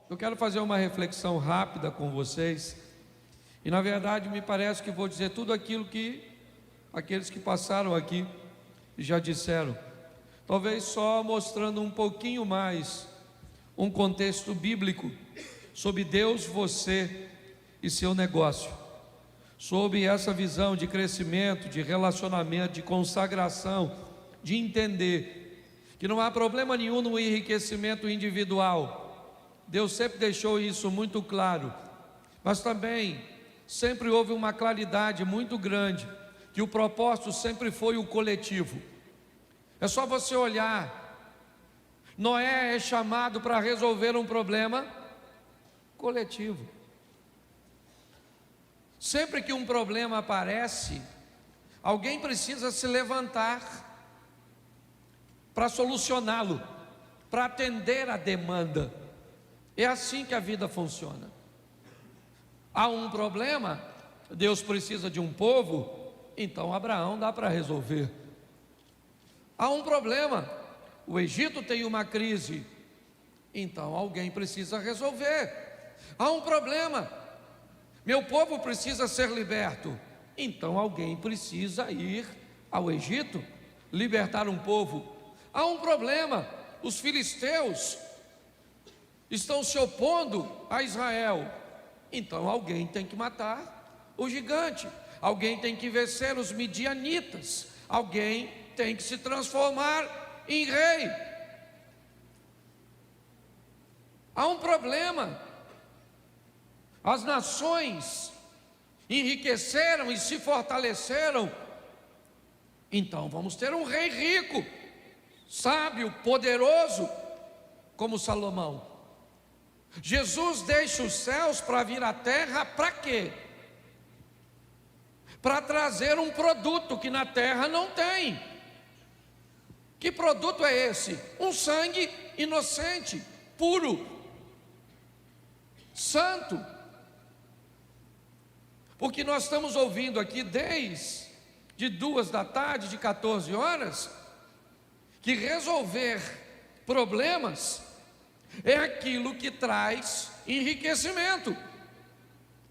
Eu quero fazer uma reflexão rápida com vocês. E na verdade me parece que vou dizer tudo aquilo que aqueles que passaram aqui já disseram. Talvez só mostrando um pouquinho mais um contexto bíblico sobre Deus, você e seu negócio, sobre essa visão de crescimento, de relacionamento, de consagração, de entender que não há problema nenhum no enriquecimento individual. Deus sempre deixou isso muito claro, mas também sempre houve uma claridade muito grande, que o propósito sempre foi o coletivo. É só você olhar, Noé é chamado para resolver um problema coletivo. Sempre que um problema aparece, alguém precisa se levantar para solucioná-lo, para atender a demanda. É assim que a vida funciona. Há um problema, Deus precisa de um povo, então Abraão dá para resolver. Há um problema, o Egito tem uma crise, então alguém precisa resolver. Há um problema, meu povo precisa ser liberto, então alguém precisa ir ao Egito, libertar um povo. Há um problema, os filisteus estão se opondo a Israel, então alguém tem que matar o gigante, alguém tem que vencer os midianitas, alguém tem que se transformar em rei. Há um problema, as nações enriqueceram e se fortaleceram, então vamos ter um rei rico, sábio, poderoso, como Salomão. Jesus deixa os céus para vir à terra, para quê? Para trazer um produto que na terra não tem. Que produto é esse? Um sangue inocente, puro, santo. Porque nós estamos ouvindo aqui desde 2 da tarde, de 14 horas, que resolver problemas é aquilo que traz enriquecimento.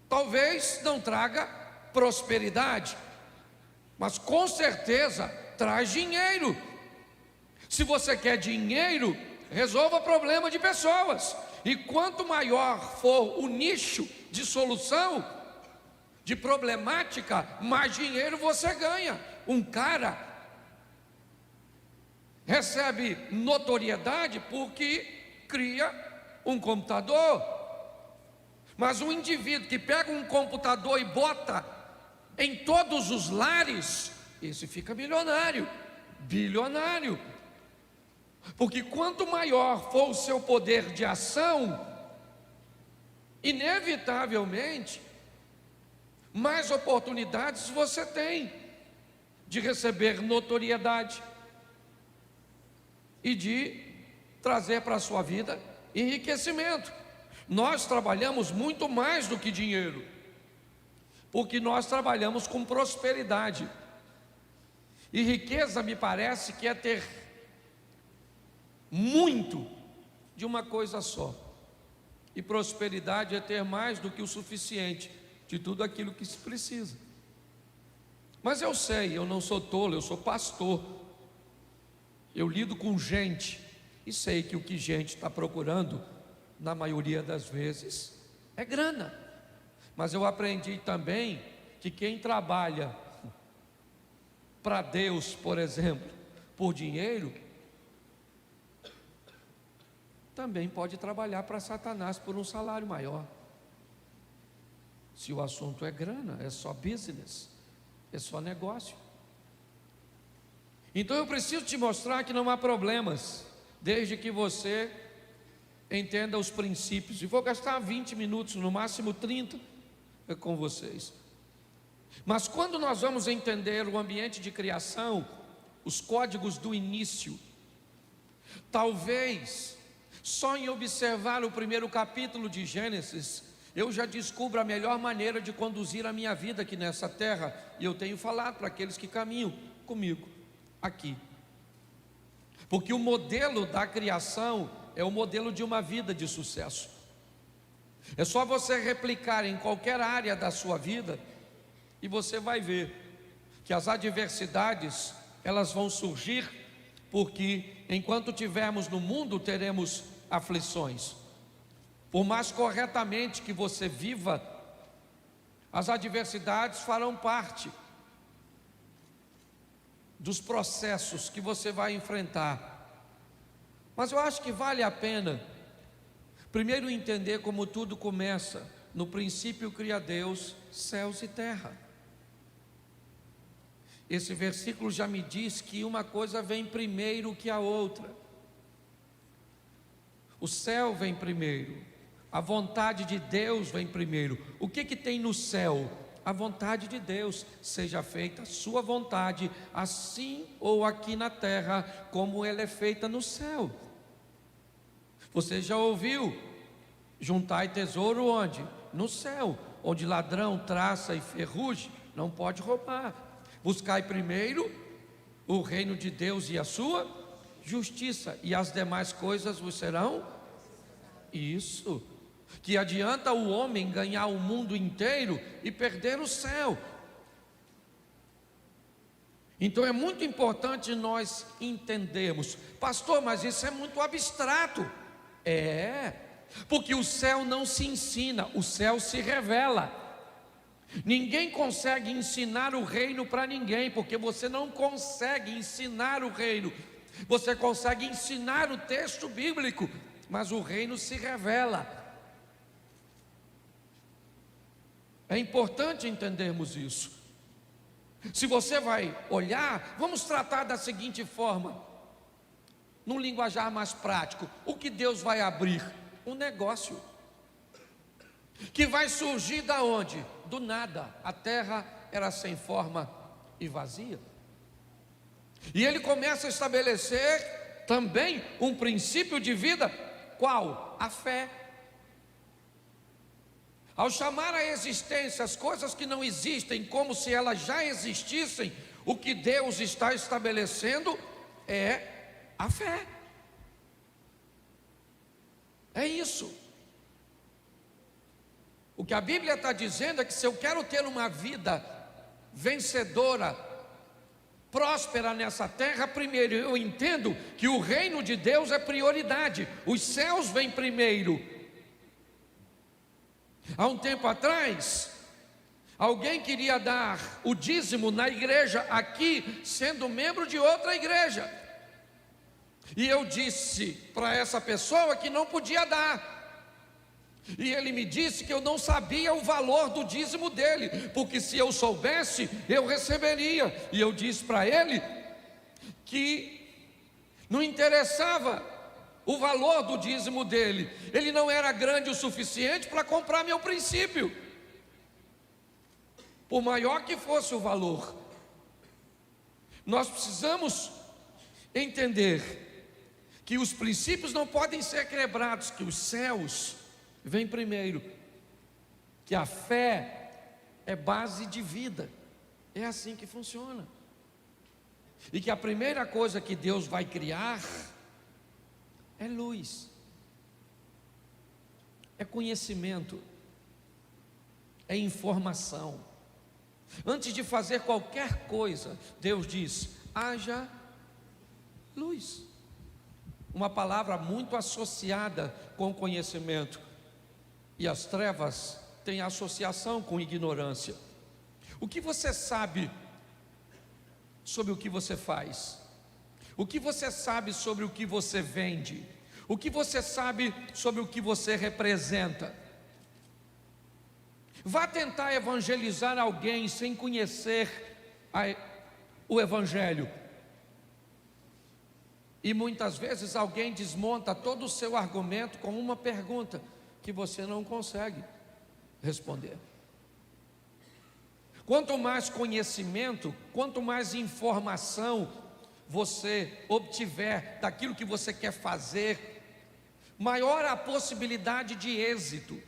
Talvez não traga prosperidade, mas com certeza traz dinheiro. Se você quer dinheiro, resolva problema de pessoas. E quanto maior for o nicho de solução, de problemática, mais dinheiro você ganha. Um cara recebe notoriedade porque cria um computador, mas um indivíduo que pega um computador e bota em todos os lares, esse fica milionário, bilionário. Porque quanto maior for o seu poder de ação, inevitavelmente mais oportunidades você tem de receber notoriedade e de trazer para a sua vida enriquecimento. Nós trabalhamos muito mais do que dinheiro, porque nós trabalhamos com prosperidade. E riqueza me parece que é ter muito de uma coisa só, e prosperidade é ter mais do que o suficiente de tudo aquilo que se precisa. Mas eu sei, eu não sou tolo, eu sou pastor, eu lido com gente, e sei que o que gente está procurando, na maioria das vezes, é grana. Mas eu aprendi também que quem trabalha para Deus, por exemplo, por dinheiro, também pode trabalhar para Satanás por um salário maior. Se o assunto é grana, é só business, é só negócio. Então eu preciso te mostrar que não há problemas, desde que você entenda os princípios. E vou gastar 20 minutos, no máximo 30, com vocês. Mas quando nós vamos entender o ambiente de criação, os códigos do início, talvez só em observar o primeiro capítulo de Gênesis, eu já descubro a melhor maneira de conduzir a minha vida aqui nessa terra. E eu tenho falado para aqueles que caminham comigo aqui, porque o modelo da criação é o modelo de uma vida de sucesso. É só você replicar em qualquer área da sua vida e você vai ver que as adversidades, elas vão surgir, porque enquanto tivermos no mundo, teremos aflições. Por mais corretamente que você viva, as adversidades farão parte dos processos que você vai enfrentar. Mas eu acho que vale a pena primeiro entender como tudo começa. No princípio cria Deus céus e terra. Esse versículo já me diz que uma coisa vem primeiro que a outra. O céu vem primeiro, a vontade de Deus vem primeiro. O que tem no céu? A vontade de Deus. Seja feita a sua vontade, assim ou aqui na terra, como ela é feita no céu. Você já ouviu: juntai tesouro onde? No céu, onde ladrão, traça e ferrugem não pode roubar. Buscai primeiro o reino de Deus e a sua justiça, e as demais coisas vos serão. Isso. Que adianta o homem ganhar o mundo inteiro e perder o céu? Então é muito importante nós entendermos: pastor, mas isso é muito abstrato. Porque o céu não se ensina, o céu se revela. Ninguém consegue ensinar o reino para ninguém, porque você não consegue ensinar o reino. Você consegue ensinar o texto bíblico, mas o reino se revela. É importante entendermos isso. Se você vai olhar, vamos tratar da seguinte forma, num linguajar mais prático: o que Deus vai abrir? Um negócio que vai surgir da onde? Do nada. A terra era sem forma e vazia, e Ele começa a estabelecer também um princípio de vida. Qual? A fé. Ao chamar à existência as coisas que não existem como se elas já existissem, o que Deus está estabelecendo é a fé. É isso. O que a Bíblia está dizendo é que se eu quero ter uma vida vencedora, próspera nessa terra, primeiro eu entendo que o reino de Deus é prioridade. Os céus vêm primeiro. Há um tempo atrás, alguém queria dar o dízimo na igreja aqui, sendo membro de outra igreja, e eu disse para essa pessoa que não podia dar. E ele me disse que eu não sabia o valor do dízimo dele, porque se eu soubesse, eu receberia. E eu disse para ele que não interessava o valor do dízimo dele, ele não era grande o suficiente para comprar meu princípio, por maior que fosse o valor. Nós precisamos entender que os princípios não podem ser quebrados, que os céus vêm primeiro, que a fé é base de vida. É assim que funciona. E que a primeira coisa que Deus vai criar é luz, é conhecimento, é informação. Antes de fazer qualquer coisa, Deus diz: haja luz. Uma palavra muito associada com conhecimento, e as trevas têm associação com ignorância. O que você sabe sobre o que você faz? O que você sabe sobre o que você vende? O que você sabe sobre o que você representa? Vá tentar evangelizar alguém sem conhecer o evangelho, e muitas vezes alguém desmonta todo o seu argumento com uma pergunta que você não consegue responder. Quanto mais conhecimento, quanto mais informação você obtiver daquilo que você quer fazer, maior a possibilidade de êxito.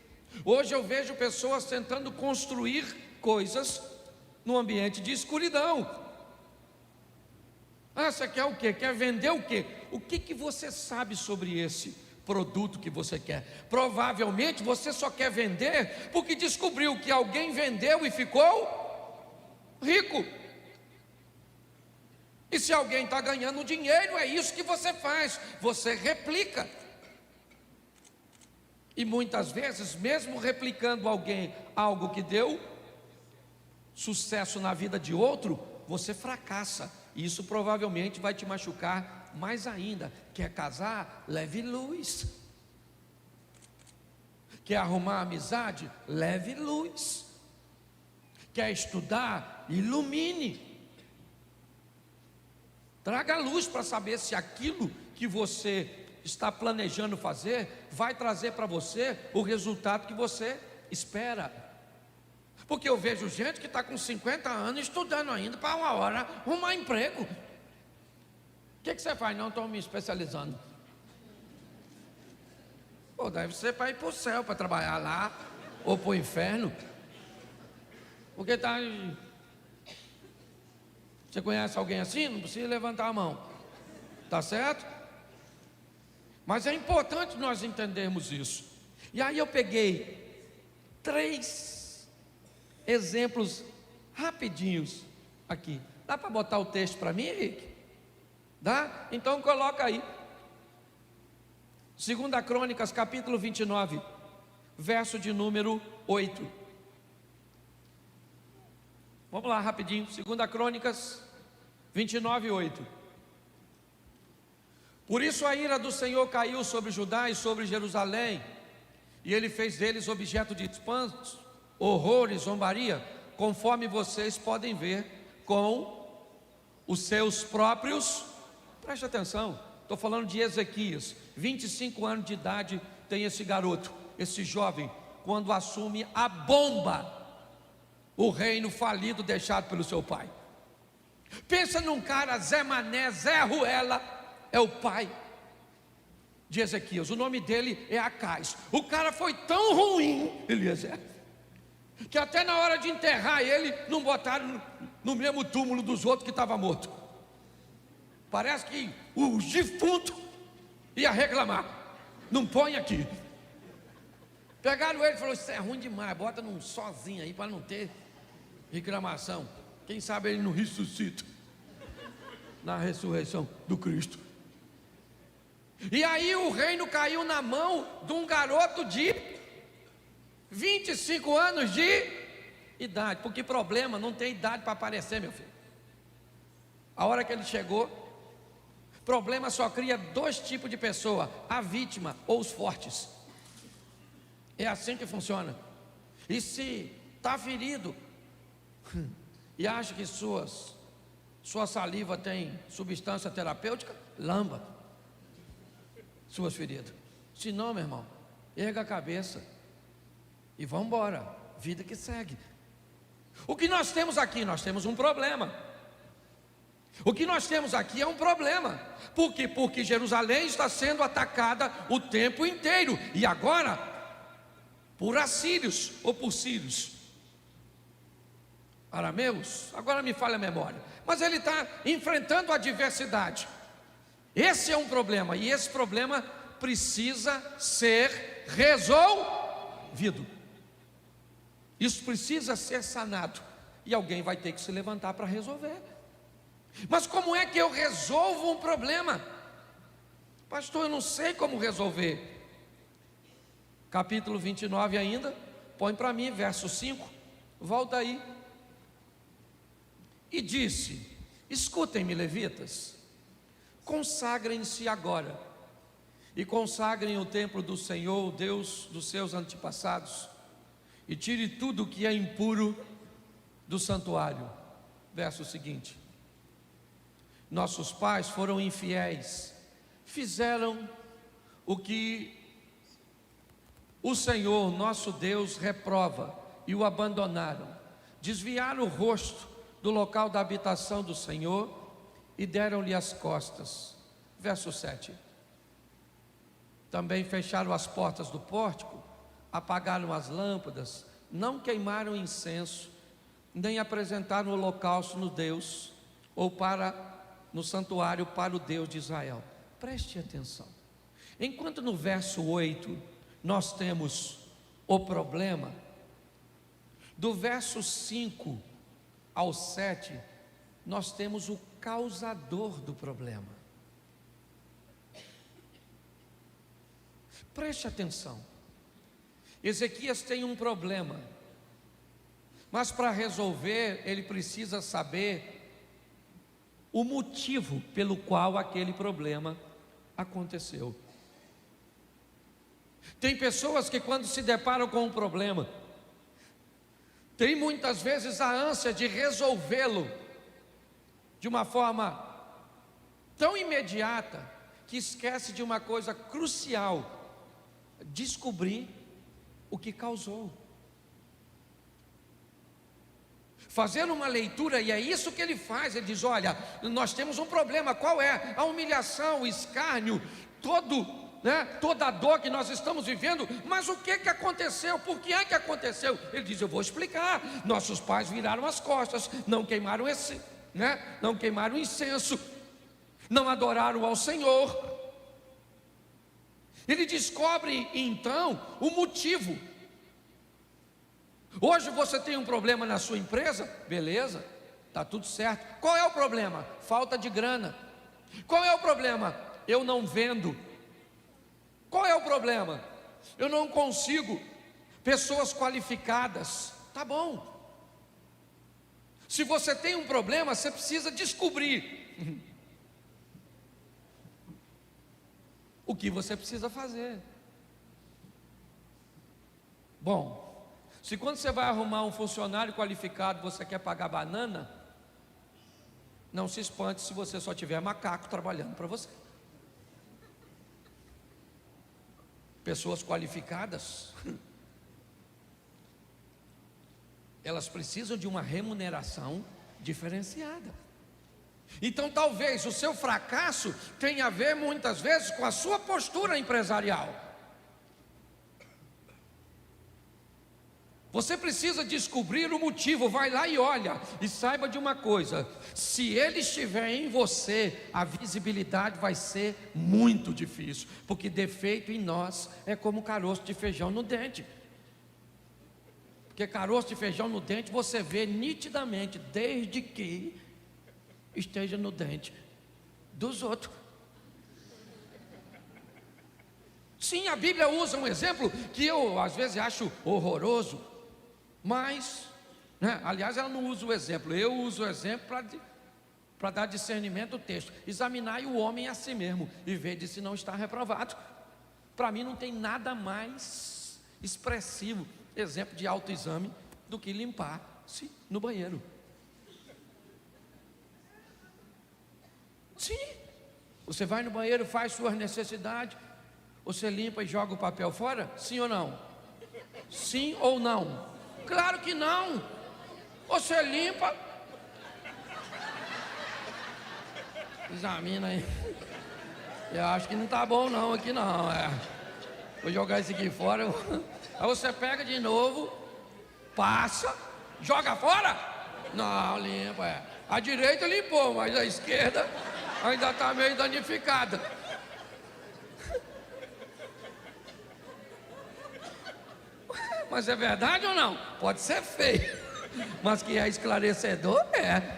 Hoje eu vejo pessoas tentando construir coisas no ambiente de escuridão. Você quer o quê? Quer vender o quê? O que você sabe sobre esse produto que você quer. Provavelmente você só quer vender porque descobriu que alguém vendeu e ficou rico. E se alguém está ganhando dinheiro, é isso que você faz, você replica. E muitas vezes, mesmo replicando algo que deu sucesso na vida de outro, você fracassa. E isso provavelmente vai te machucar mais ainda. Quer casar? Leve luz. Quer arrumar amizade? Leve luz. Quer estudar? Ilumine. Traga luz para saber se aquilo que você está planejando fazer vai trazer para você o resultado que você espera. Porque eu vejo gente que está com 50 anos estudando ainda para uma hora arrumar emprego. O que você faz? Não, estou me especializando. Pô, deve ser para ir para o céu, para trabalhar lá, ou para o inferno. Porque está... Você conhece alguém assim? Não precisa levantar a mão. Tá certo? Mas é importante nós entendermos isso. E aí eu peguei 3 exemplos rapidinhos aqui. Dá para botar o texto para mim, Henrique? Dá? Então coloca aí. 2 Crônicas, capítulo 29, verso de número 8. Vamos lá rapidinho. 2 Crônicas 29, 8. Por isso a ira do Senhor caiu sobre Judá e sobre Jerusalém, e ele fez deles objeto de espantos, horror e zombaria, conforme vocês podem ver com os seus próprios. Preste atenção, estou falando de Ezequias. 25 anos de idade tem esse garoto, esse jovem, quando assume a bomba, o reino falido deixado pelo seu pai. Pensa num cara, Zé Mané, Zé Ruela, é o pai de Ezequias. O nome dele é Acais. O cara foi tão ruim, Eliezer, que até na hora de enterrar ele, não botaram no mesmo túmulo dos outros que estava morto. Parece que o defunto ia reclamar: não põe aqui. Pegaram ele e falaram: isso é ruim demais, bota num sozinho aí para não ter reclamação. Quem sabe ele não ressuscita na ressurreição do Cristo. E aí o reino caiu na mão de um garoto de 25 anos de idade. Porque problema não tem idade para aparecer, meu filho. A hora que ele chegou, problema só cria 2 tipos de pessoa: a vítima ou os fortes. É assim que funciona. E se está ferido e acha que sua saliva tem substância terapêutica, lamba suas feridas. Se não, meu irmão, erga a cabeça e vamos embora, vida que segue. O que nós temos aqui? Nós temos um problema. O que nós temos aqui é um problema. Por quê? Porque Jerusalém está sendo atacada o tempo inteiro, e agora por assírios ou por sírios, arameus, agora me falha a memória, mas ele está enfrentando a adversidade. Esse é um problema, e esse problema precisa ser resolvido. Isso precisa ser sanado, e alguém vai ter que se levantar para resolver. Mas como é que eu resolvo um problema? Pastor, eu não sei como resolver. Capítulo 29 ainda, põe para mim, verso 5, volta aí. E disse: escutem-me, levitas, consagrem-se agora, e consagrem o templo do Senhor, o Deus dos seus antepassados, e tire tudo que é impuro do santuário. Verso seguinte: nossos pais foram infiéis, fizeram o que o Senhor nosso Deus reprova e o abandonaram, desviaram o rosto do local da habitação do Senhor e deram-lhe as costas. Verso 7: também fecharam as portas do pórtico, apagaram as lâmpadas, não queimaram incenso, nem apresentaram holocausto no Deus, ou no santuário para o Deus de Israel. Preste atenção. Enquanto no verso 8 nós temos o problema, do verso 5 ao 7 nós temos o causador do problema. Preste atenção. Ezequias tem um problema, mas para resolver ele precisa saber o motivo pelo qual aquele problema aconteceu. Tem pessoas que quando se deparam com um problema, tem muitas vezes a ânsia de resolvê-lo de uma forma tão imediata que esquece de uma coisa crucial: descobrir o que causou. Fazendo uma leitura, e é isso que ele faz, ele diz: olha, nós temos um problema, qual é? A humilhação, o escárnio, toda a dor que nós estamos vivendo. Mas o que aconteceu? Por que é que aconteceu? Ele diz: eu vou explicar. Nossos pais viraram as costas, não queimaram não queimaram incenso, não adoraram ao Senhor. Ele descobre então o motivo. Hoje você tem um problema na sua empresa, beleza, está tudo certo. Qual é o problema? Falta de grana. Qual é o problema? Eu não vendo. Qual é o problema? Eu não consigo pessoas qualificadas. Tá bom. Se você tem um problema, você precisa descobrir o que você precisa fazer. Bom, se quando você vai arrumar um funcionário qualificado, você quer pagar banana, não se espante se você só tiver macaco trabalhando para você. Pessoas qualificadas, elas precisam de uma remuneração diferenciada. Então talvez o seu fracasso tenha a ver muitas vezes com a sua postura empresarial. Você precisa descobrir o motivo. Vai lá e olha, e saiba de uma coisa: se ele estiver em você, a visibilidade vai ser muito difícil, porque defeito em nós é como caroço de feijão no dente. Porque caroço de feijão no dente você vê nitidamente, desde que esteja no dente dos outros. Sim, a Bíblia usa um exemplo que eu às vezes acho horroroso, mas, aliás, ela não usa o exemplo, eu uso o exemplo para dar discernimento do texto. Examinai o homem a si mesmo e vede se não está reprovado. Para mim não tem nada mais expressivo, exemplo de autoexame, do que limpar-se no banheiro. Sim, você vai no banheiro, faz suas necessidades, você limpa e joga o papel fora? Sim ou não? Sim ou não? Claro que não. Você limpa, examina aí. Eu acho que não está bom não, aqui não. Vou jogar isso aqui fora. Aí você pega de novo, passa, joga fora? Não, limpa. A direita limpou, mas a esquerda ainda está meio danificada. Mas é verdade ou não? Pode ser feio, mas que é esclarecedor, é.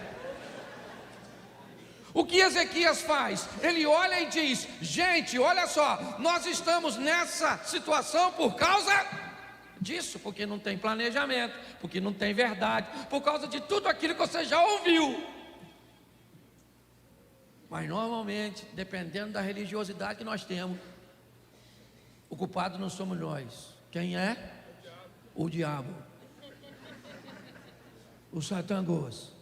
O que Ezequias faz? Ele olha e diz: gente, olha só, nós estamos nessa situação por causa disso, porque não tem planejamento, porque não tem verdade, por causa de tudo aquilo que você já ouviu. Mas normalmente, dependendo da religiosidade que nós temos, o culpado não somos nós. Quem é? O diabo, o satangos.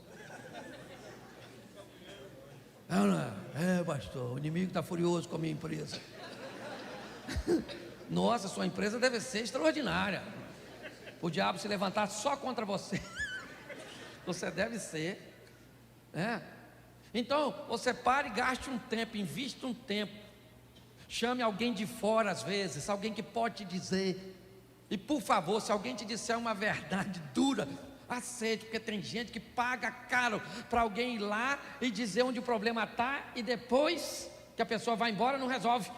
Pastor, o inimigo está furioso com a minha empresa. Nossa, sua empresa deve ser extraordinária. O diabo se levantar só contra você. Você deve ser. Então, você pare e gaste um tempo, invista um tempo. Chame alguém de fora às vezes, alguém que pode te dizer. E por favor, se alguém te disser uma verdade dura, aceite, porque tem gente que paga caro para alguém ir lá e dizer onde o problema está, e depois que a pessoa vai embora não resolve.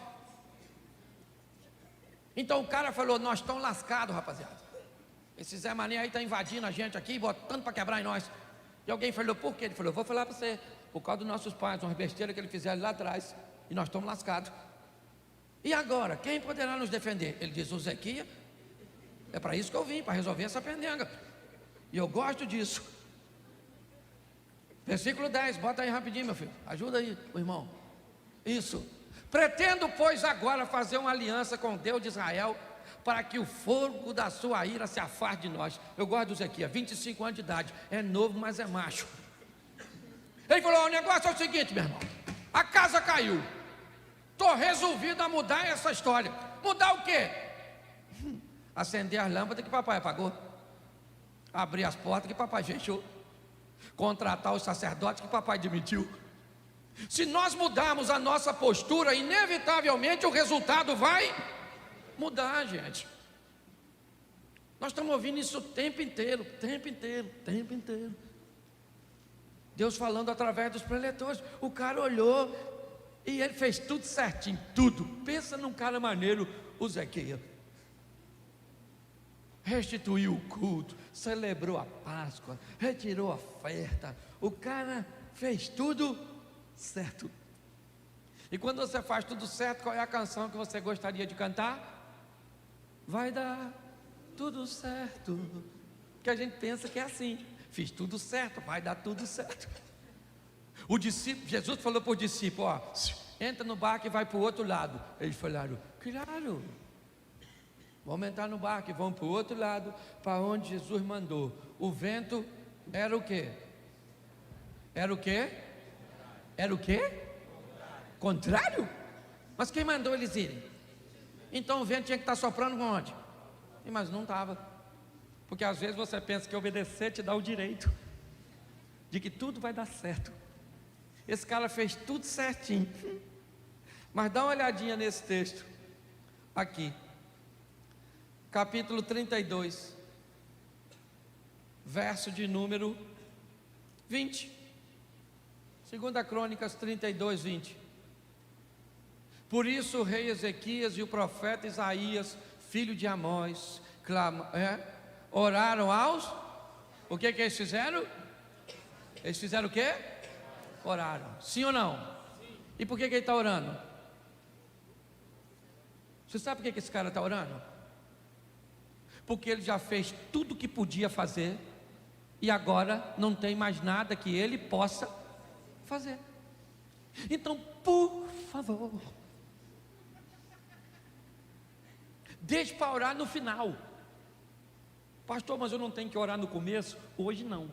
Então o cara falou: nós estamos lascados, rapaziada. Esse Zé Mané aí está invadindo a gente aqui, botando para quebrar em nós. E alguém falou: por quê? Ele falou: vou falar para você, por causa dos nossos pais, umas besteiras que eles fizeram lá atrás, e nós estamos lascados. E agora, quem poderá nos defender? Ele diz: o Zequias. É para isso que eu vim, para resolver essa pendenga. E eu gosto disso. Versículo 10, bota aí rapidinho, meu filho. Ajuda aí, o irmão. Isso. Pretendo, pois, agora fazer uma aliança com o Deus de Israel, para que o fogo da sua ira se afaste de nós. Eu gosto do Zequias, 25 anos de idade. É novo, mas é macho. Ele falou: o negócio é o seguinte, meu irmão. A casa caiu. Estou resolvido a mudar essa história. Mudar o quê? Acender as lâmpadas que papai apagou, abrir as portas que papai fechou, contratar os sacerdotes que papai demitiu. Se nós mudarmos a nossa postura, inevitavelmente o resultado vai mudar, gente. Nós estamos ouvindo isso o tempo inteiro, tempo inteiro, tempo inteiro. Deus falando através dos preletores. O cara olhou e ele fez tudo certinho, tudo. Pensa num cara maneiro, o Zequias. Restituiu o culto, celebrou a Páscoa, retirou a oferta. O cara fez tudo certo. E quando você faz tudo certo, qual é a canção que você gostaria de cantar? Vai dar tudo certo. Porque a gente pensa que é assim: fiz tudo certo, vai dar tudo certo. O discípulo, Jesus falou para o discípulo: ó, entra no barco e vai para o outro lado. Eles falaram: claro. Vamos entrar no barco e vamos para o outro lado, para onde Jesus mandou. O vento era o quê? Era o quê? Era o quê? Contrário? Mas quem mandou eles irem? Então o vento tinha que estar soprando com onde? Mas não estava. Porque às vezes você pensa que obedecer te dá o direito de que tudo vai dar certo. Esse cara fez tudo certinho. Mas dá uma olhadinha nesse texto aqui, capítulo 32, verso de número 20. 2 Crônicas 32, 20. Por isso o rei Ezequias e o profeta Isaías, filho de Amós, oraram aos... O que eles fizeram? Eles fizeram o quê? Oraram. Sim ou não? Sim. E por que ele está orando? Você sabe por que esse cara está orando? Porque ele já fez tudo o que podia fazer e agora não tem mais nada que ele possa fazer. Então, por favor, deixe para orar no final. Pastor, mas eu não tenho que orar no começo? Hoje não.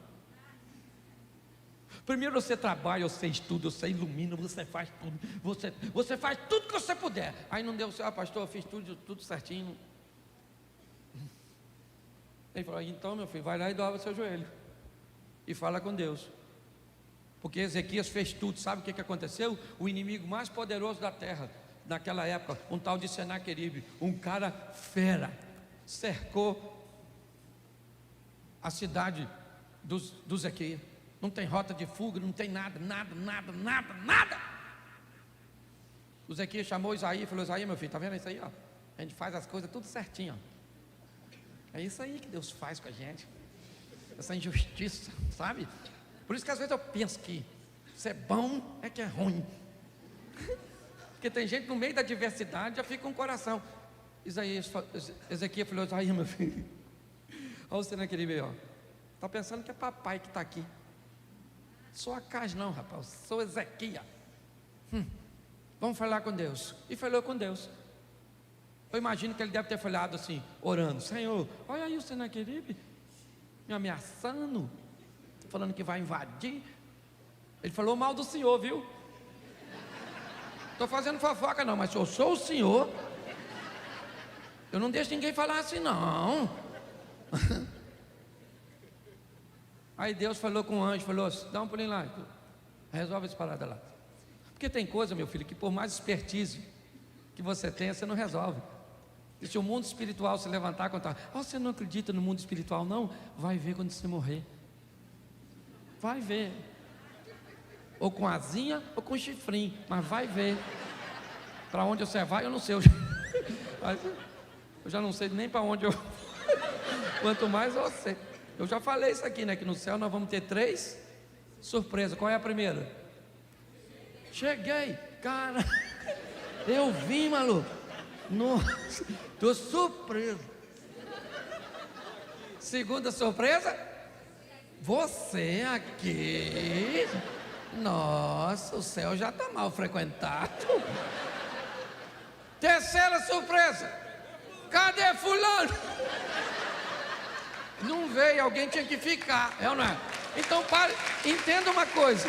Primeiro você trabalha, você estuda, você ilumina, você faz tudo, você faz tudo que você puder. Aí não deu certo: pastor, eu fiz tudo certinho. Ele falou: então, meu filho, vai lá e dobra seu joelho e fala com Deus. Porque Ezequias fez tudo. Sabe o que aconteceu? O inimigo mais poderoso da terra naquela época, um tal de Senaqueribe, um cara fera, cercou a cidade do Ezequias. Não tem rota de fuga, não tem nada. O Ezequias chamou Isaías e falou: Isaías, meu filho, está vendo isso aí? Ó? A gente faz as coisas tudo certinho, ó. É isso aí que Deus faz com a gente, essa injustiça, sabe? Por isso que às vezes eu penso que ser bom é que é ruim. Porque tem gente no meio da diversidade já fica com o coração. Ezequias falou: Isaías, meu filho, olha você naquele meio, ó. Está pensando que é papai que está aqui. Sou Acaz não, rapaz, sou Ezequias. Vamos falar com Deus. E falou com Deus. Eu imagino que ele deve ter falado assim, orando: Senhor, olha aí o Senaqueribe me ameaçando, falando que vai invadir. Ele falou mal do Senhor, viu? Estou fazendo fofoca não, mas se eu sou o Senhor, eu não deixo ninguém falar assim não. Aí Deus falou com o anjo, falou: dá um pulinho lá, resolve essa parada lá. Porque tem coisa, meu filho, que por mais expertise que você tenha, você não resolve. E se o mundo espiritual se levantar contra, você não acredita no mundo espiritual não? Vai ver quando você morrer. Vai ver. Ou com asinha ou com chifrinho, mas vai ver. Para onde você vai, eu não sei. Eu já não sei nem para onde eu quanto mais você. Eu já falei isso aqui, né? Que no céu nós vamos ter 3 surpresas. Qual é a primeira? Cheguei, cara. Eu vim, maluco. Nossa, tô surpreso. Segunda surpresa? Você aqui. Nossa, o céu já está mal frequentado. Terceira surpresa. Cadê fulano? Não veio, alguém tinha que ficar, é ou não é? Então pare, entenda uma coisa.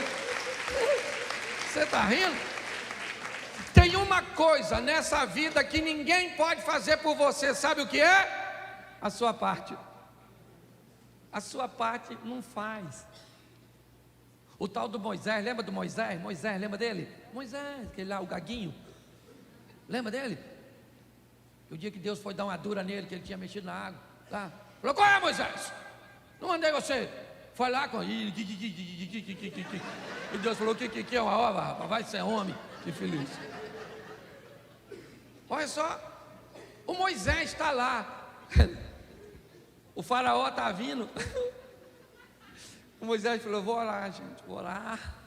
Você está rindo? Tem uma coisa nessa vida que ninguém pode fazer por você, sabe o que é? A sua parte. A sua parte não faz. O tal do Moisés, lembra do Moisés? Moisés, lembra dele? Moisés, aquele lá, o gaguinho. Lembra dele? O dia que Deus foi dar uma dura nele, que ele tinha mexido na água. Tá? Falou, qual é, Moisés? Não mandei você. Foi lá com ele. E Deus falou, que é uma obra, rapaz? Vai ser homem. Que feliz. Olha só. O Moisés está lá. O faraó está vindo. O Moisés falou, vou orar, gente. Vou orar.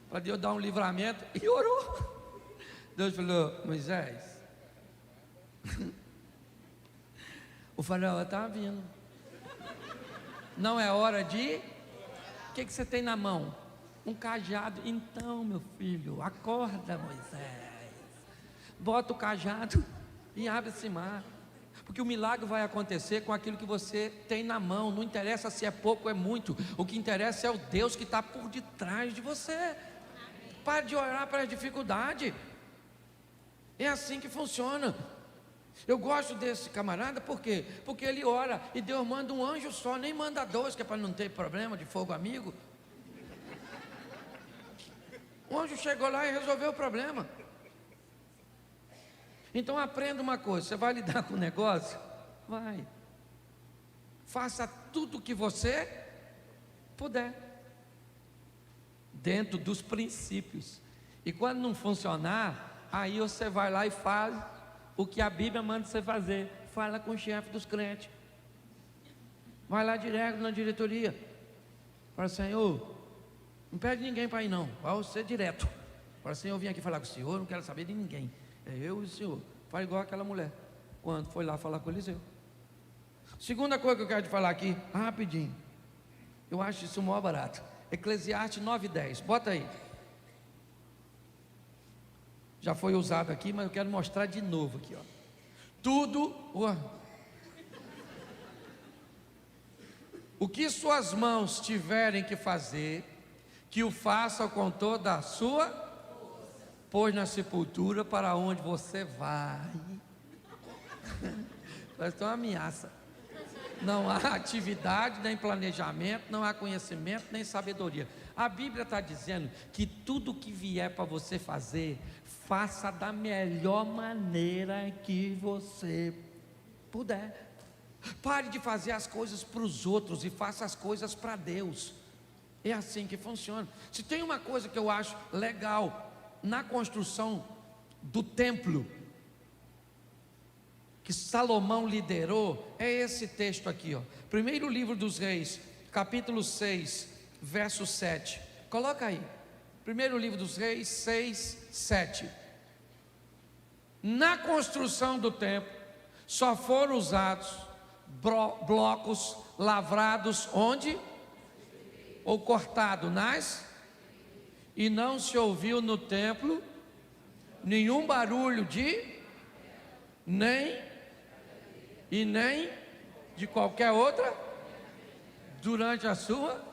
Para Deus dar um livramento. E orou. Deus falou, Moisés. O faraó está vindo. Não é hora de... O que você tem na mão? Um cajado. Então, meu filho, acorda, Moisés. Bota o cajado e abre esse mar. Porque o milagre vai acontecer com aquilo que você tem na mão. Não interessa se é pouco ou é muito. O que interessa é o Deus que está por detrás de você. Pare de orar para a dificuldade. É assim que funciona. Eu gosto desse camarada, por quê? Porque ele ora e Deus manda um anjo só, nem manda 2, que é para não ter problema de fogo amigo. O anjo chegou lá e resolveu o problema. Então aprenda uma coisa, você vai lidar com o negócio? Vai. Faça tudo o que você puder, dentro dos princípios. E quando não funcionar, aí você vai lá e faz o que a Bíblia manda você fazer. Fala com o chefe dos crentes. Vai lá direto na diretoria. Fala, Senhor, não pede ninguém para ir não. Vai você direto. Fala, Senhor, eu vim aqui falar com o Senhor, não quero saber de ninguém. É eu e o Senhor. Faz igual aquela mulher, quando foi lá falar com Eliseu. Segunda coisa que eu quero te falar aqui, rapidinho. Eu acho isso o maior barato. Eclesiastes 9:10. Bota aí. Já foi usado aqui, mas eu quero mostrar de novo aqui, ó. Tudo o que suas mãos tiverem que fazer, que o façam com toda a sua, pois na sepultura para onde você vai. Parece uma ameaça. Não há atividade, nem planejamento, não há conhecimento, nem sabedoria. A Bíblia está dizendo que tudo que vier para você fazer, faça da melhor maneira que você puder. Pare de fazer as coisas para os outros e faça as coisas para Deus. É assim que funciona. Se tem uma coisa que eu acho legal na construção do templo, que Salomão liderou, é esse texto aqui, ó. Primeiro livro dos Reis, capítulo 6, verso 7. Coloca aí. Primeiro livro dos Reis, 6, 7. Na construção do templo, só foram usados blocos lavrados onde? Ou cortado nas? E não se ouviu no templo nenhum barulho de nem de qualquer outra durante a sua.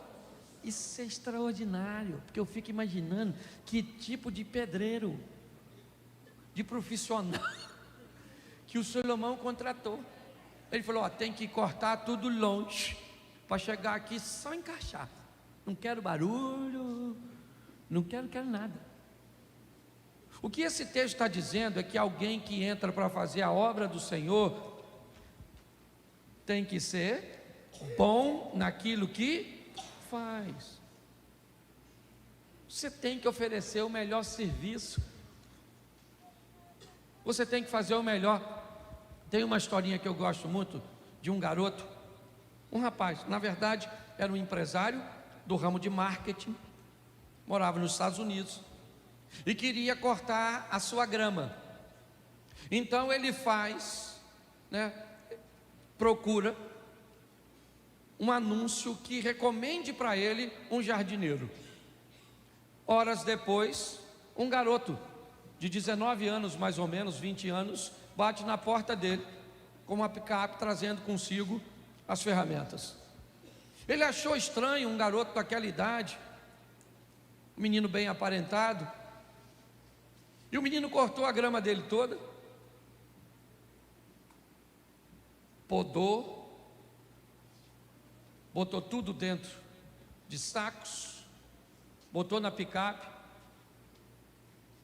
Isso é extraordinário, porque eu fico imaginando que tipo de pedreiro, de profissional que o Salomão contratou. Ele falou, ó, tem que cortar tudo longe para chegar aqui só encaixar. Não quero barulho, não quero nada. O que esse texto está dizendo é que alguém que entra para fazer a obra do Senhor tem que ser bom naquilo que faz. Você tem que oferecer o melhor serviço. Você tem que fazer o melhor Tem uma historinha que eu gosto muito de um garoto, um rapaz, na verdade era um empresário do ramo de marketing, morava nos Estados Unidos e queria cortar a sua grama. Então ele procura um anúncio que recomende para ele um jardineiro. Horas depois, um garoto de 19 anos, mais ou menos, 20 anos, bate na porta dele com uma picape trazendo consigo as ferramentas. Ele achou estranho um garoto daquela idade, um menino bem aparentado, e o menino cortou a grama dele toda, podou, botou tudo dentro de sacos, botou na picape,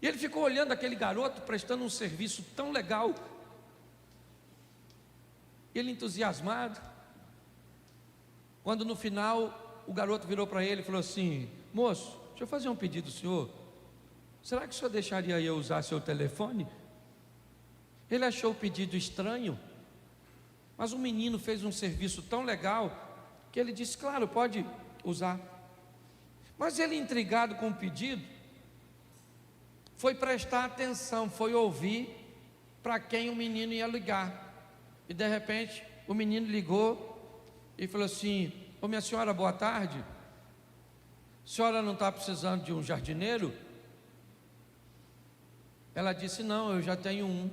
e ele ficou olhando aquele garoto prestando um serviço tão legal, ele entusiasmado, quando no final o garoto virou para ele e falou assim: moço, deixa eu fazer um pedido ao senhor, será que o senhor deixaria eu usar seu telefone? Ele achou o pedido estranho, mas o menino fez um serviço tão legal, que ele disse: claro, pode usar. Mas ele, intrigado com o pedido, foi prestar atenção, foi ouvir para quem o menino ia ligar. E de repente o menino ligou e falou assim: ô minha senhora, boa tarde, a senhora não está precisando de um jardineiro? Ela disse: não, eu já tenho um.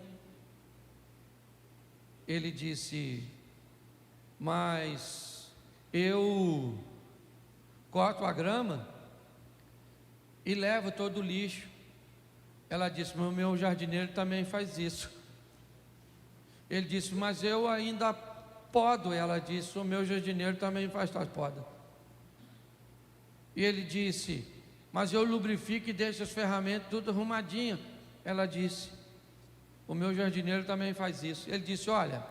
Ele disse: mas eu corto a grama e levo todo o lixo. Ela disse: mas o meu jardineiro também faz isso. Ele disse: mas eu ainda podo. Ela disse: o meu jardineiro também faz poda. E ele disse: mas eu lubrifico e deixo as ferramentas tudo arrumadinho. Ela disse: o meu jardineiro também faz isso. Ele disse: olha,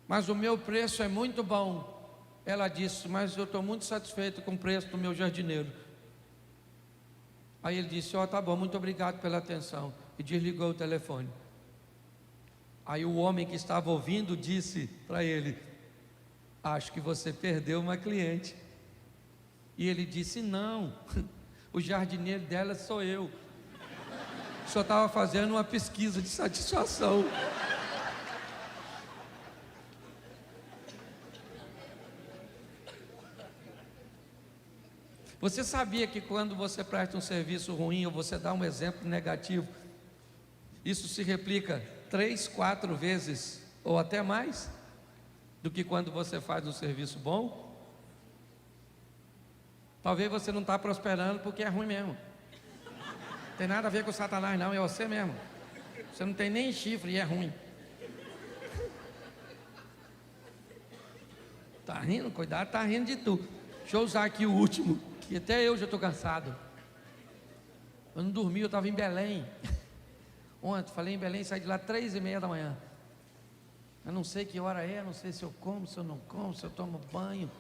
mas o meu preço é muito bom. Ela disse: mas eu estou muito satisfeito com o preço do meu jardineiro. Aí ele disse: ó, tá bom, muito obrigado pela atenção, e desligou o telefone. Aí o homem que estava ouvindo disse para ele: acho que você perdeu uma cliente. E ele disse: não, o jardineiro dela sou eu, só estava fazendo uma pesquisa de satisfação. Você sabia que quando você presta um serviço ruim ou você dá um exemplo negativo, isso se replica 3, 4 vezes ou até mais do que quando você faz um serviço bom? Talvez você não está prosperando porque é ruim mesmo. Não tem nada a ver com o Satanás não, é você mesmo. Você não tem nem chifre e é ruim. Está rindo? Cuidado, está rindo de tu. Deixa eu usar aqui o último, que até eu já estou cansado. Eu não dormi, eu estava em Belém. Ontem, falei em Belém, saí de lá 3h30 da manhã. Eu não sei que hora é, não sei se eu como, se eu não como, se eu tomo banho,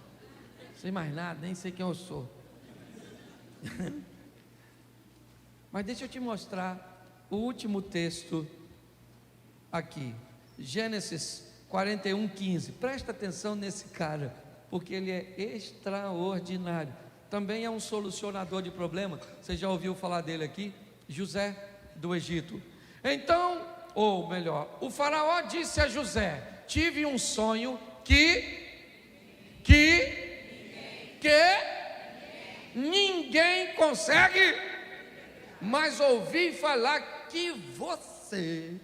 não sei mais nada, nem sei quem eu sou. Mas deixa eu te mostrar o último texto aqui, Gênesis 41:15. Presta atenção nesse cara, porque ele é extraordinário. Também é um solucionador de problema. Você já ouviu falar dele aqui? José do Egito. Então, ou melhor, o faraó disse a José: tive um sonho que ninguém consegue, mas ouvi falar que você,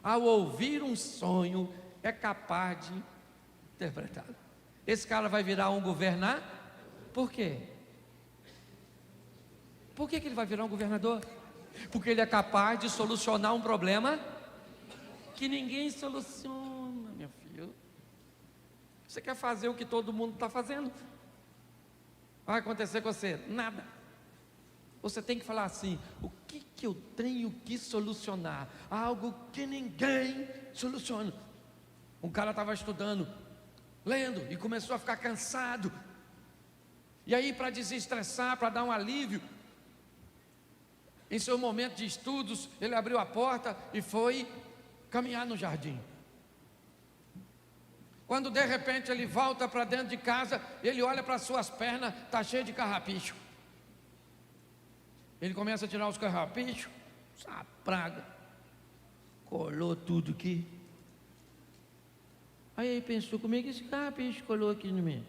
ao ouvir um sonho, é capaz de interpretá-lo. Esse cara vai virar um governador? Por quê? Por que ele vai virar um governador? Porque ele é capaz de solucionar um problema que ninguém soluciona, meu filho. Você quer fazer o que todo mundo está fazendo? Vai acontecer com você? Nada. Você tem que falar assim: o que eu tenho que solucionar? Algo que ninguém soluciona. Um cara estava estudando, lendo, e começou a ficar cansado. E aí, para desestressar, para dar um alívio, em seu momento de estudos, ele abriu a porta e foi caminhar no jardim. Quando de repente ele volta para dentro de casa, ele olha para as suas pernas, está cheio de carrapicho. Ele começa a tirar os carrapichos, essa praga, colou tudo aqui. Aí ele pensou, como é que esse carrapicho colou aqui no meio?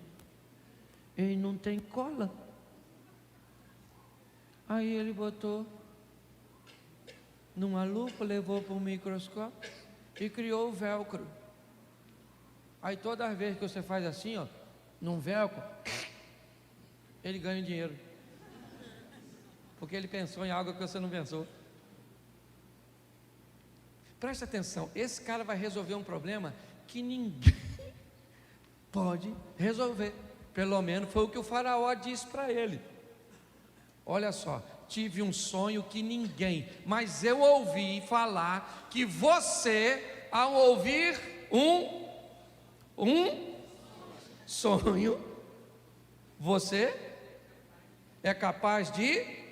Ele não tem cola. Aí ele botou numa lupa, levou para um microscópio e criou o velcro. Aí todas as vezes que você faz assim, ó, num velcro, ele ganha dinheiro. Porque ele pensou em algo que você não pensou. Preste atenção, esse cara vai resolver um problema que ninguém pode resolver. Pelo menos foi o que o faraó disse para ele. Olha só, tive um sonho que ninguém, mas eu ouvi falar que você, ao ouvir um sonho, você é capaz de...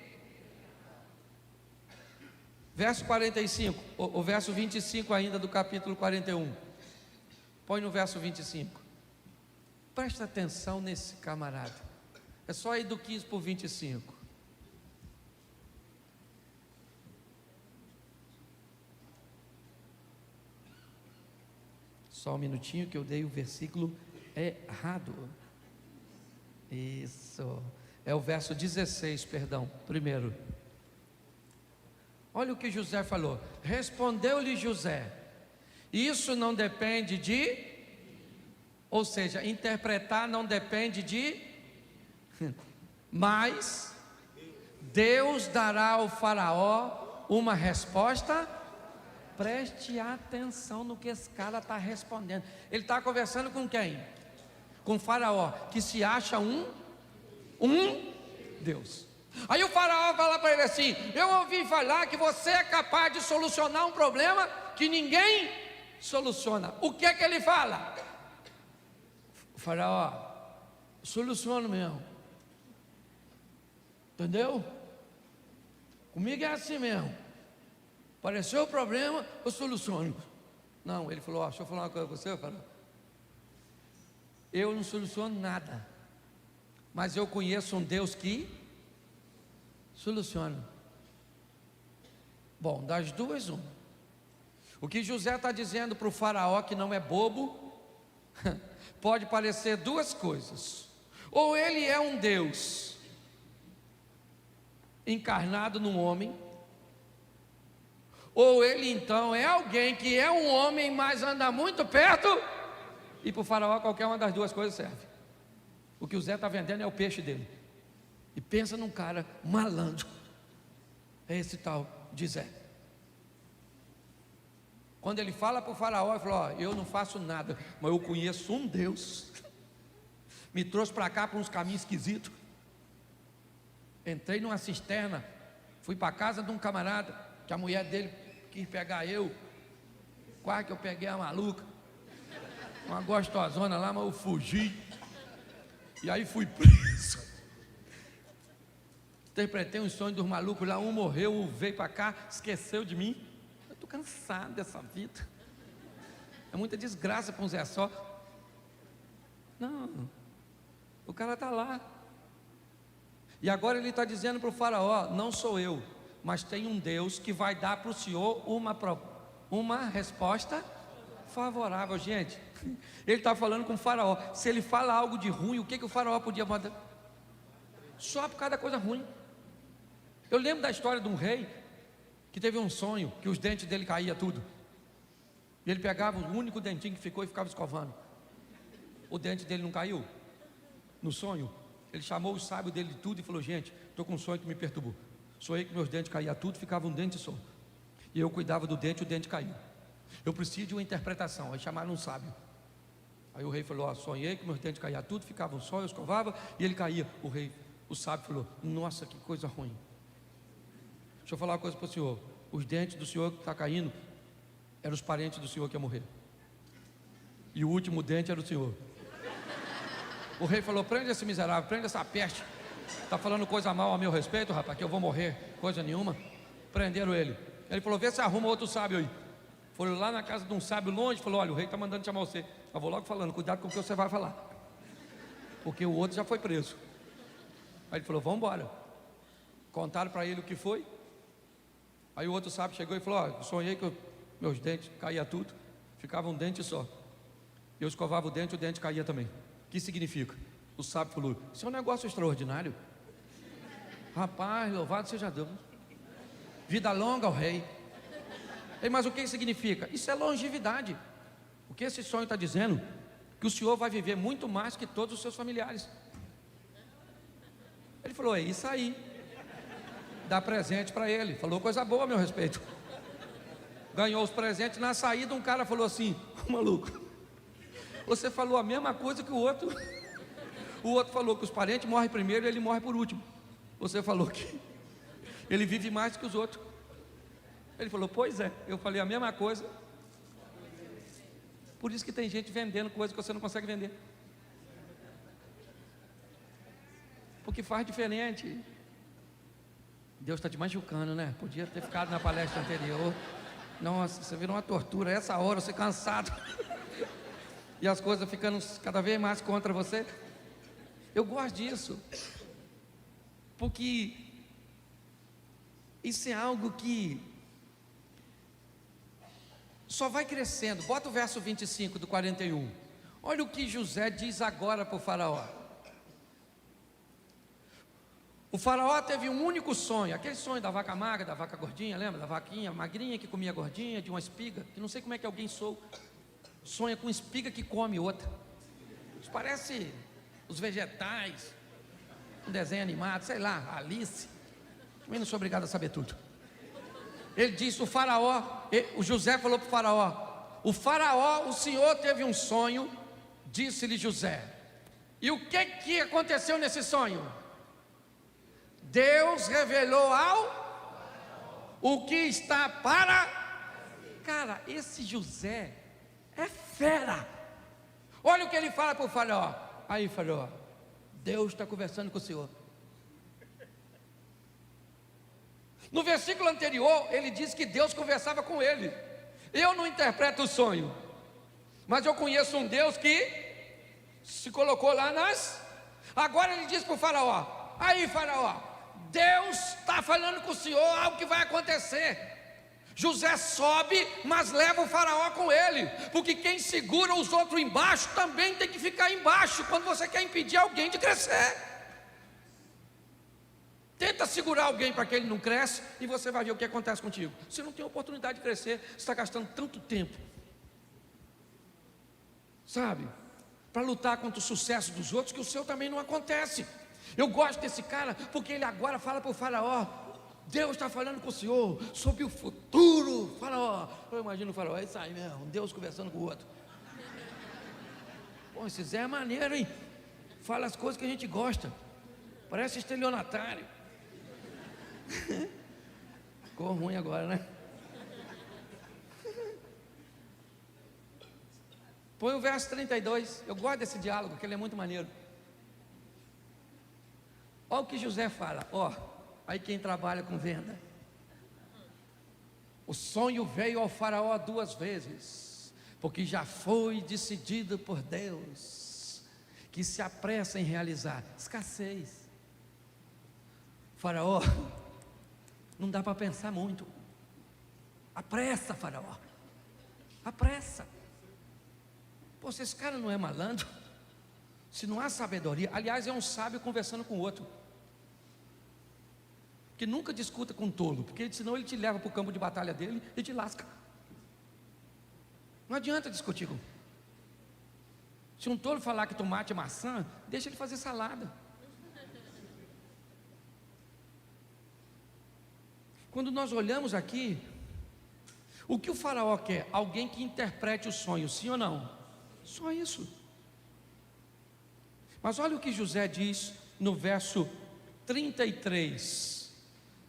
Verso 45, o verso 25 ainda do capítulo 41. Põe no verso 25. Presta atenção nesse camarada. É só ir do 15 para o 25. Só um minutinho que eu dei o versículo errado. Isso. É o verso 16, perdão, primeiro. Olha o que José falou. Respondeu-lhe José: isso não depende de... Ou seja, interpretar não depende de... Mas Deus dará ao faraó uma resposta. Preste atenção no que esse cara está respondendo. Ele está conversando com quem? Com o faraó, que se acha um Deus. Aí o faraó fala para ele assim: eu ouvi falar que você é capaz de solucionar um problema que ninguém soluciona. O que é que ele fala? O faraó: soluciono mesmo. Entendeu? Comigo é assim mesmo. Apareceu o problema, eu soluciono. Não, ele falou: deixa eu falar uma coisa com você, faraó. Eu não soluciono nada, mas eu conheço um Deus que soluciona. Bom, das duas, uma. O que José está dizendo para o faraó, que não é bobo, pode parecer duas coisas. Ou ele é um Deus encarnado num homem, ou ele então é alguém que é um homem, mas anda muito perto, e para o faraó qualquer uma das duas coisas serve. O que o Zé está vendendo é o peixe dele. E pensa num cara malandro. É esse tal de Zé. Quando ele fala para o faraó, ele falou: eu não faço nada, mas eu conheço um Deus. Me trouxe para cá por uns caminhos esquisitos. Entrei numa cisterna, fui para a casa de um camarada, que a mulher dele quis pegar eu. Quase que eu peguei a maluca. Uma gostosona lá, mas eu fugi. E aí fui preso. Interpretei um sonho dos malucos lá, um morreu, veio para cá, esqueceu de mim. Eu estou cansado dessa vida. É muita desgraça para um Zé só. Não, o cara está lá. E agora ele está dizendo para o faraó: não sou eu, mas tem um Deus que vai dar para o senhor uma resposta favorável. Gente, ele está falando com o faraó. Se ele fala algo de ruim, o que o faraó podia mandar? Só por causa da coisa ruim. Eu lembro da história de um rei que teve um sonho, que os dentes dele caíam tudo, e ele pegava o único dentinho que ficou e ficava escovando. O dente dele não caiu. No sonho, ele chamou os sábios dele de tudo e falou: gente, estou com um sonho que me perturbou. Sonhei que meus dentes caíam tudo, ficava um dente só, e eu cuidava do dente, o dente caiu. Eu preciso de uma interpretação. Aí chamaram um sábio. Aí o rei falou: sonhei que meus dentes caíam tudo, ficava um só, eu escovava e ele caía. O sábio falou: nossa, que coisa ruim. Deixa eu falar uma coisa para o senhor. Os dentes do senhor que está caindo eram os parentes do senhor que ia morrer, e o último dente era o senhor. O rei falou: prende esse miserável, prende essa peste. Está falando coisa mal a meu respeito, rapaz, que eu vou morrer, coisa nenhuma. Prenderam ele. Ele falou: vê se arruma outro sábio aí. Foram lá na casa de um sábio longe, falou: olha, o rei está mandando chamar você. Eu vou logo falando, cuidado com o que você vai falar, porque o outro já foi preso. Aí ele falou: vamos embora. Contaram para ele o que foi. Aí o outro sábio chegou e falou: ó, sonhei que meus dentes caía tudo, ficava um dente só. Eu escovava o dente caía também. O que significa? O sábio falou: isso é um negócio extraordinário. Rapaz, louvado seja Deus. Vida longa ao rei. Mas o que significa? Isso é longevidade. O que esse sonho está dizendo? Que o senhor vai viver muito mais que todos os seus familiares. Ele falou: é isso aí. Dá presente para ele. Falou coisa boa a meu respeito. Ganhou os presentes. Na saída um cara falou assim: maluco, você falou a mesma coisa que o outro. O outro falou que os parentes morrem primeiro e ele morre por último. Você falou que ele vive mais que os outros. Ele falou: pois é, eu falei a mesma coisa. Por isso que tem gente vendendo coisa que você não consegue vender, porque faz diferente. Deus está te machucando, né? Podia ter ficado na palestra anterior. Nossa, você virou uma tortura. Essa hora você cansado e as coisas ficando cada vez mais contra você. Eu gosto disso, porque isso é algo que só vai crescendo. Bota o verso 25 do 41. Olha o que José diz agora para o faraó. O faraó teve um único sonho, aquele sonho da vaca magra, da vaca gordinha, lembra? Da vaquinha magrinha que comia gordinha, de uma espiga, que não sei como é que alguém sonha com espiga que come outra. Isso parece os vegetais, um desenho animado, sei lá, Alice. Também não sou obrigado a saber tudo. Ele disse: o José falou para o faraó, o senhor teve um sonho, disse-lhe José. E o que aconteceu nesse sonho? Deus revelou o que está para... Cara, esse José é fera. Olha o que ele fala para o faraó. Aí, faraó, Deus está conversando com o senhor. No versículo anterior, ele diz que Deus conversava com ele. Eu não interpreto o sonho, mas eu conheço um Deus que se colocou lá Agora ele diz para o faraó: aí, faraó, Deus está falando com o senhor algo que vai acontecer. José sobe, mas leva o faraó com ele, porque quem segura os outros embaixo também tem que ficar embaixo quando você quer impedir alguém de crescer. Tenta segurar alguém para que ele não cresça e você vai ver o que acontece contigo. Você não tem oportunidade de crescer, você está gastando tanto tempo, sabe, para lutar contra o sucesso dos outros, que o seu também não acontece. Eu gosto desse cara, porque ele agora fala para o faraó: Deus está falando com o senhor sobre o futuro. Faraó, eu imagino o faraó: é isso aí mesmo, Deus conversando com o outro. Pô, esse Zé é maneiro, hein? Fala as coisas que a gente gosta, parece estelionatário. Ficou ruim agora, né? Põe o verso 32. Eu gosto desse diálogo, que ele é muito maneiro. Olha o que José fala. Aí quem trabalha com venda: o sonho veio ao faraó 2 vezes, porque já foi decidido por Deus que se apressa em realizar. Escassez. Faraó, não dá para pensar muito. Apressa, faraó, apressa. Pô, se esse cara não é malandro, se não há sabedoria, aliás, é um sábio conversando com o outro, que nunca discuta com um tolo, porque senão ele te leva para o campo de batalha dele e te lasca. Não adianta discutir com. Se um tolo falar que tomate é maçã, deixa ele fazer salada. Quando nós olhamos aqui, o que o faraó quer? Alguém que interprete o sonho, sim ou não? Só isso. Mas olha o que José diz no verso 33,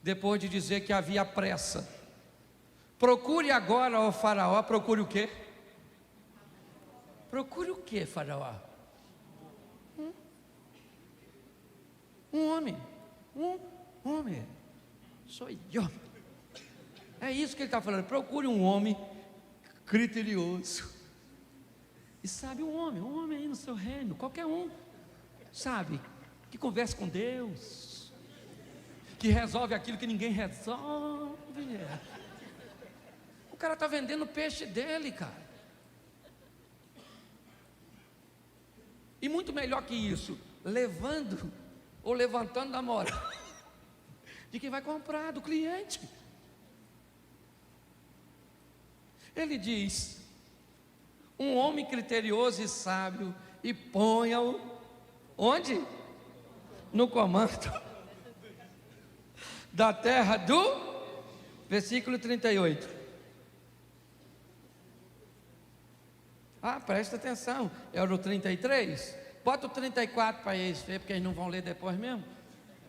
depois de dizer que havia pressa. Procure agora, ó faraó, procure o quê? Procure o quê, faraó? Um homem. Sou eu. É isso que ele está falando. Procure um homem criterioso. E sabe, um homem aí no seu reino, qualquer um, sabe, que conversa com Deus, que resolve aquilo que ninguém resolve. O cara está vendendo o peixe dele, cara. E muito melhor que isso, levando ou levantando da moral de quem vai comprar, do cliente. Ele diz: um homem criterioso e sábio, e ponha-o onde? No comando da terra do versículo 38. Presta atenção, é o 33. Bota o 34 para eles ver, porque eles não vão ler depois mesmo.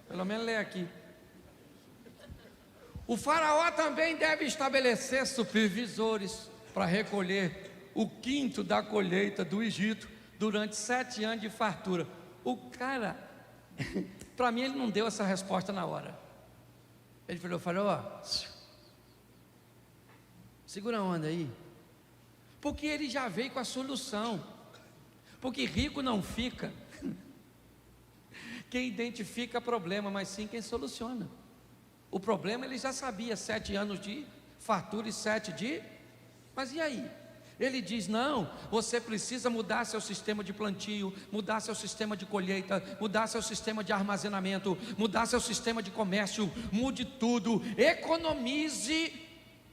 Pelo menos lê aqui. O faraó também deve estabelecer supervisores para recolher o quinto da colheita do Egito durante 7 anos de fartura. O cara, para mim, ele não deu essa resposta na hora. Ele falou: faraó, segura a onda aí. Porque ele já veio com a solução. Porque rico não fica quem identifica problema, mas sim quem soluciona. O problema ele já sabia: 7 anos de fartura e 7 de... Mas e aí? Ele diz: não, você precisa mudar seu sistema de plantio, mudar seu sistema de colheita, mudar seu sistema de armazenamento, mudar seu sistema de comércio, mude tudo, economize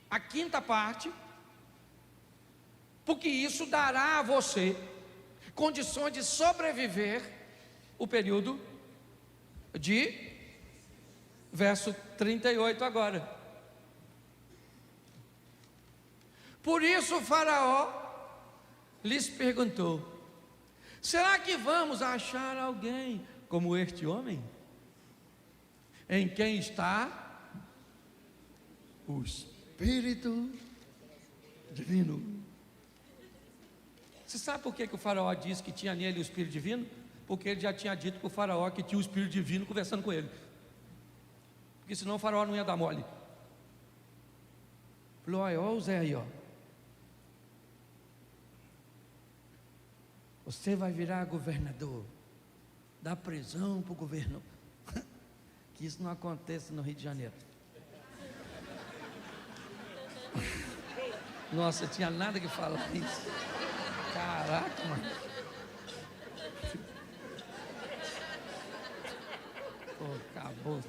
a quinta parte, porque isso dará a você condições de sobreviver o período de verso 38 agora. Por isso o faraó lhes perguntou: será que vamos achar alguém como este homem, em quem está o Espírito Divino? Você sabe por que o faraó disse que tinha nele o Espírito Divino? Porque ele já tinha dito para o faraó que tinha o Espírito Divino conversando com ele. Porque senão o faraó não ia dar mole. Falou: olha o Zé aí, ó. Você vai virar governador. Dá prisão para o governo. Que isso não aconteça no Rio de Janeiro. Nossa, tinha nada que falar isso. Caraca, mano. Pô, acabou.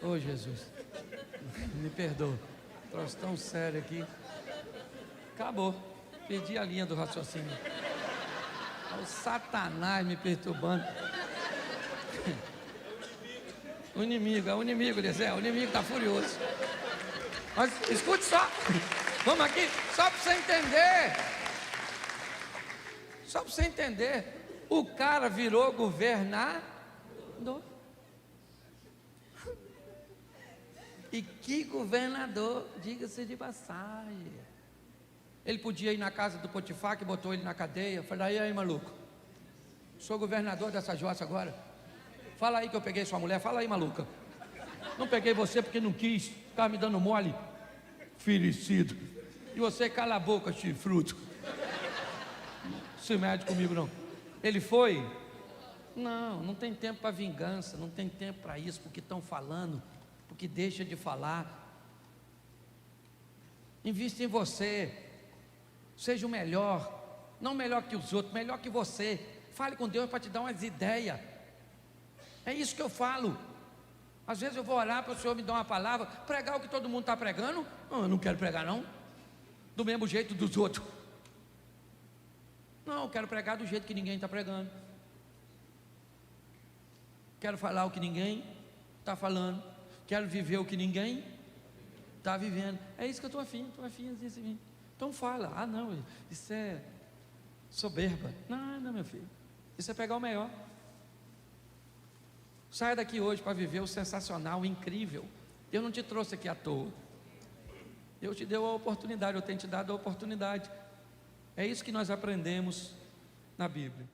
Ô Jesus, me perdoa. Troço tão sério aqui. Acabou. Perdi a linha do raciocínio. O Satanás me perturbando. O inimigo, Eliseu, o inimigo está furioso. Mas escute só. Vamos aqui, só para você entender. Só para você entender. O cara virou governador. E que governador, diga-se de passagem. Ele podia ir na casa do Potifar, que botou ele na cadeia. Falei: aí maluco, sou governador dessa jossa agora. Fala aí que eu peguei sua mulher. Fala aí, maluca. Não peguei você porque não quis, ficava me dando mole, fericido. E você cala a boca, chifruto. Se mede comigo não. Ele foi? Não tem tempo para vingança, não tem tempo para isso, porque estão falando, porque deixa de falar. Invista em você, seja o melhor, não melhor que os outros, melhor que você. Fale com Deus para te dar umas ideias. É isso que eu falo. Às vezes eu vou orar para o Senhor me dar uma palavra, pregar o que todo mundo está pregando. Eu não quero pregar não, do mesmo jeito dos outros. Não, eu quero pregar do jeito que ninguém está pregando. Quero falar o que ninguém está falando. Quero viver o que ninguém está vivendo. É isso que eu estou afim assim. Então fala: não, isso é soberba. Não, meu filho, isso é pegar o melhor. Saia daqui hoje para viver o sensacional, o incrível. Eu não te trouxe aqui à toa. Eu te dei a oportunidade, eu tenho te dado a oportunidade. É isso que nós aprendemos na Bíblia.